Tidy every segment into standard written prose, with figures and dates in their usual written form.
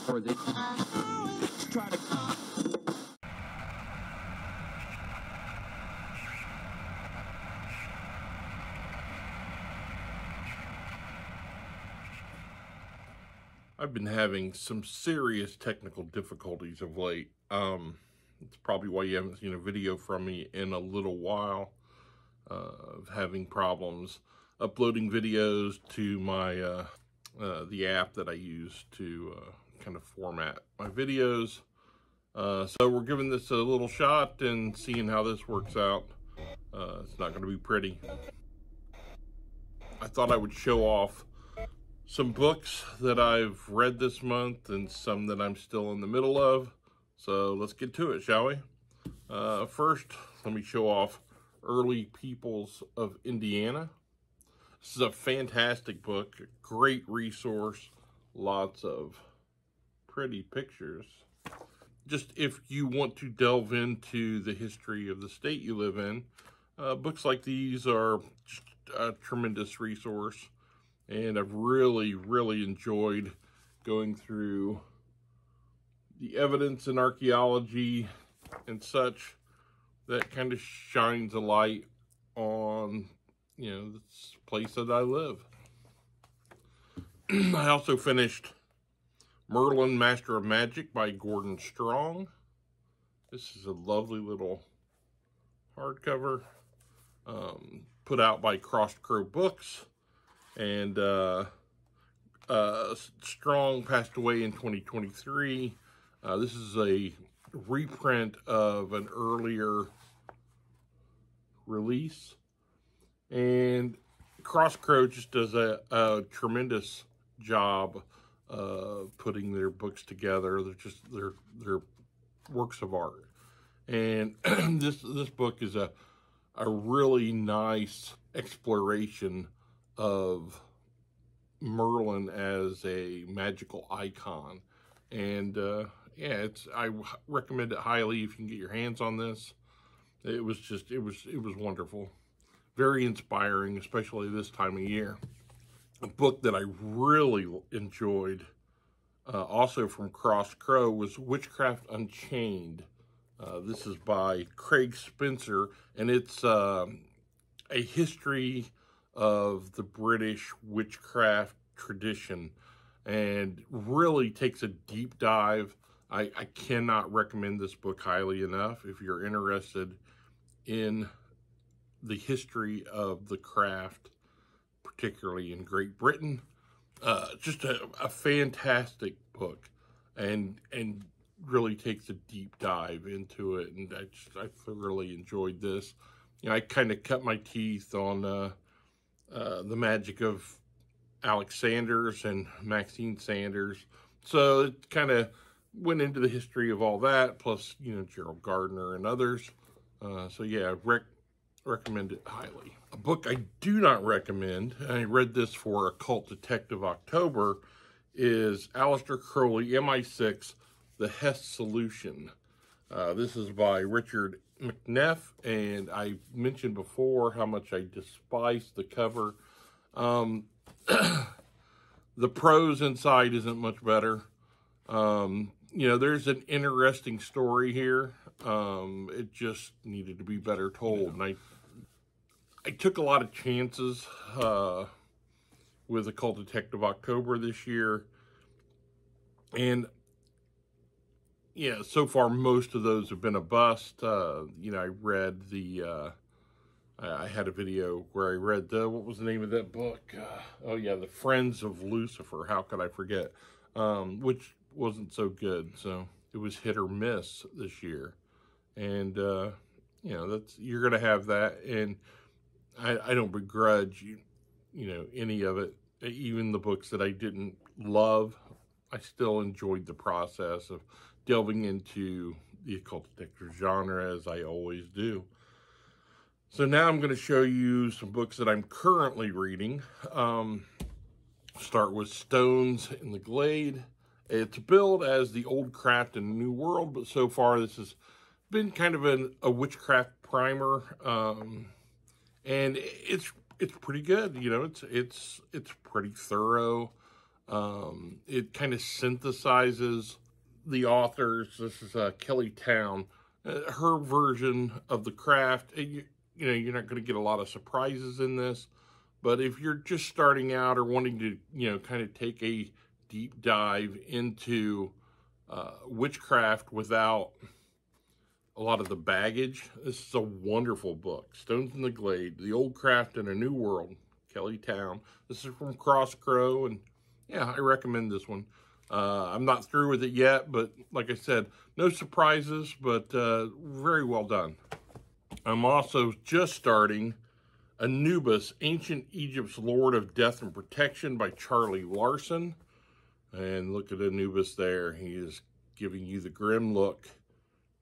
Or they try to. I've been having some serious technical difficulties of late. It's probably why you haven't seen a video from me in a little while, of having problems uploading videos to my the app that I use to kind of format my videos. So we're giving this a little shot and seeing how this works out. It's not going to be pretty. I thought I would show off some books that I've read this month and some that I'm still in the middle of. So let's get to it, shall we? First, let me show off Early Peoples of Indiana. This is a fantastic book, a great resource, lots of pretty pictures. Just if you want to delve into the history of the state you live in, books like these are just a tremendous resource. And I've really, really enjoyed going through the evidence and archaeology and such that kind of shines a light on, you know, this place that I live. I also finished Merlin, Master of Magic by Gordon Strong. This is a lovely little hardcover, put out by Crossed Crow Books. And Strong passed away in 2023. This is a reprint of an earlier release. And Crossed Crow just does a tremendous job putting their books together. They're works of art. And this book is a really nice exploration of Merlin as a magical icon. And yeah, I recommend it highly if you can get your hands on this. It was wonderful, very inspiring, especially this time of year. A book that I really enjoyed, also from Crossed Crow, was Witchcraft Unchained. This is by Craig Spencer, and it's a history of the British witchcraft tradition, and really takes a deep dive. I cannot recommend this book highly enough if you're interested in the history of the craft, particularly in Great Britain. Just a fantastic book, and really takes a deep dive into it, and I thoroughly enjoyed this. You know, I kind of cut my teeth on the magic of Alex Sanders and Maxine Sanders, so it kind of went into the history of all that, plus, you know, Gerald Gardner and others. So yeah, recommend it highly. A book I do not recommend, and I read this for Occult Detective October, is Aleister Crowley, MI6, The Hess Solution. This is by Richard McNeff, and I mentioned before how much I despise the cover. The prose inside isn't much better. You know, there's an interesting story here. It just needed to be better told. And I took a lot of chances with Occult Detective October this year. And yeah, so far most of those have been a bust. You know, I read I had a video where I read what was the name of that book? Oh yeah, The Friends of Lucifer. How could I forget? Which wasn't so good. So it was hit or miss this year. And, you know, you're going to have that. And I don't begrudge, you know, any of it. Even the books that I didn't love, I still enjoyed the process of delving into the occult detective genre, as I always do. So now I'm going to show you some books that I'm currently reading. Start with Stones in the Glade. It's billed as the Old Craft in the New World, but so far this has been kind of a witchcraft primer, and it's pretty good. You know, it's pretty thorough. It kind of synthesizes the authors. This is Kelly Town. Her version of the craft. You know, you're not going to get a lot of surprises in this, but if you're just starting out or wanting to, you know, kind of take a deep dive into witchcraft without a lot of the baggage, this is a wonderful book. Stones in the Glade, The Old Craft in a New World, Kelly Town. This is from Crosscrow, and yeah, I recommend this one. I'm not through with it yet, but like I said, no surprises, but very well done. I'm also just starting Anubis, Ancient Egypt's Lord of Death and Protection by Charlie Larson. And look at Anubis there. He is giving you the grim look.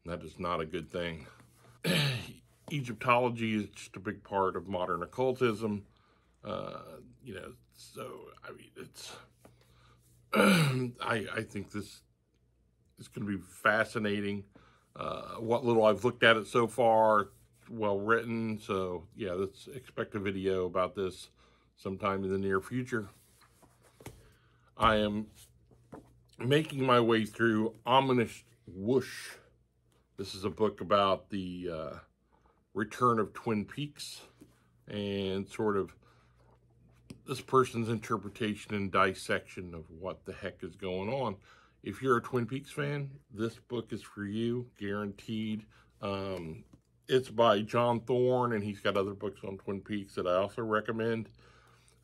That is not a good thing. Egyptology is just a big part of modern occultism. You know, so, I mean, it's... I think this is going to be fascinating. What little I've looked at it so far, well written. So, yeah, let's expect a video about this sometime in the near future. I am making my way through Ominous Whoosh. This is a book about the return of Twin Peaks and sort of this person's interpretation and dissection of what the heck is going on. If you're a Twin Peaks fan, this book is for you, guaranteed. It's by John Thorne, and he's got other books on Twin Peaks that I also recommend.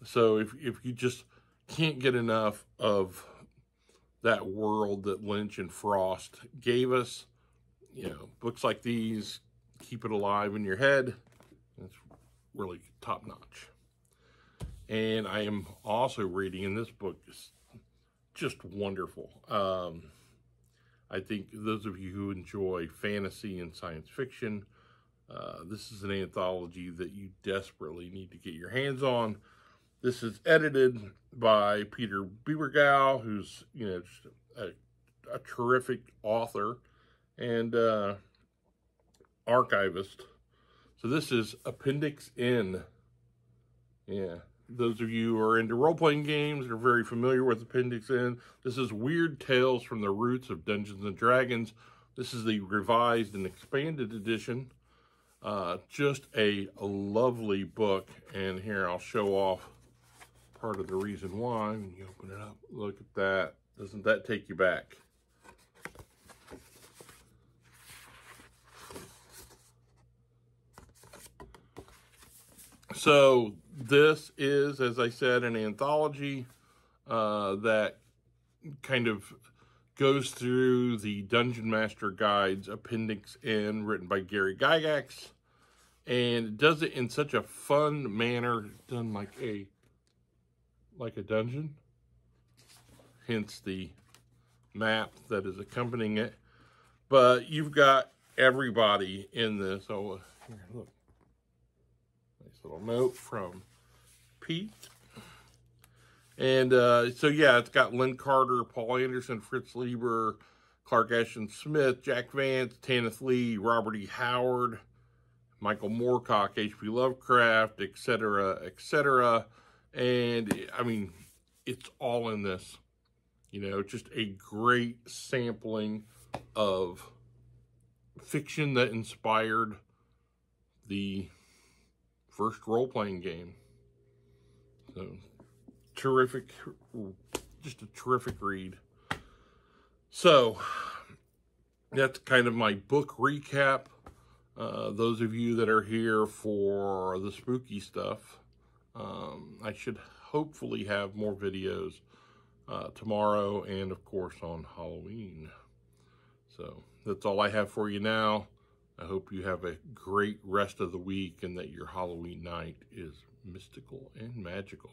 So if you just can't get enough of that world that Lynch and Frost gave us, you know, books like these keep it alive in your head. It's really top-notch. And I am also reading, and this book is just wonderful. I think those of you who enjoy fantasy and science fiction, this is an anthology that you desperately need to get your hands on. This is edited by Peter Biebergau, who's, you know, just a terrific author and archivist. So this is Appendix N. Yeah. Those of you who are into role-playing games are very familiar with Appendix N. This is Weird Tales from the Roots of Dungeons & Dragons. This is the revised and expanded edition. Just a lovely book. And here, I'll show off part of the reason why. When you open it up, look at that. Doesn't that take you back? So this is, as I said, an anthology that kind of goes through the Dungeon Master Guide's Appendix N, written by Gary Gygax, and does it in such a fun manner, done like a dungeon, hence the map that is accompanying it. But you've got everybody in this. Oh, here, look. Nice little note from Pete. And so, yeah, it's got Lynn Carter, Paul Anderson, Fritz Lieber, Clark Ashton Smith, Jack Vance, Tanith Lee, Robert E. Howard, Michael Moorcock, H.P. Lovecraft, etc., etc. And, I mean, it's all in this. You know, just a great sampling of fiction that inspired the first role-playing game. So, terrific, just a terrific read. So, that's kind of my book recap. Those of you that are here for the spooky stuff, I should hopefully have more videos tomorrow and, of course, on Halloween. So, that's all I have for you now. I hope you have a great rest of the week and that your Halloween night is mystical and magical.